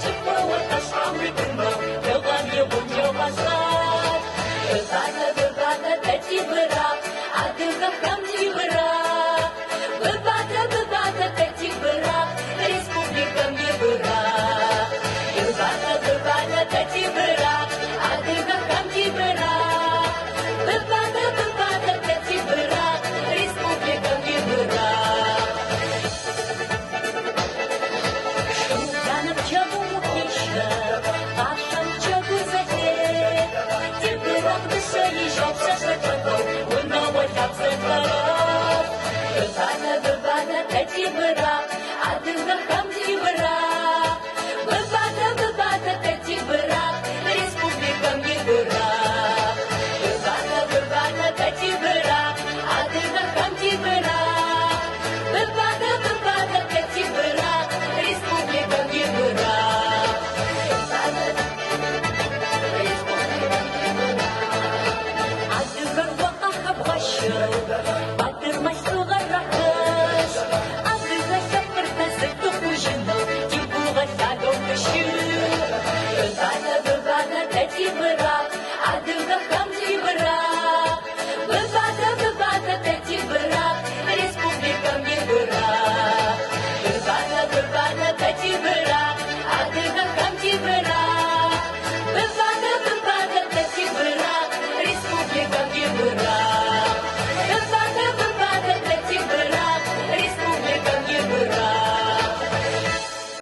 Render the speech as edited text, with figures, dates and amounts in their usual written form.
ce plouă, așa mi gândă, că v-am eu v-aș stat. Băbată, te țibăra, adâncă cam țibăra. Băbată, te țibăra, Republică mi băra. Băbată, te țibăra, adâncă cam țibăra. Băbată, te țibăra, Republică mi băra. Șugană ce bumuchișă, așa-mi ce guzăte, țibărac de să-i joc să-și răcătou, un nouă joc să-ți vă rog. Băbată, te țibăra,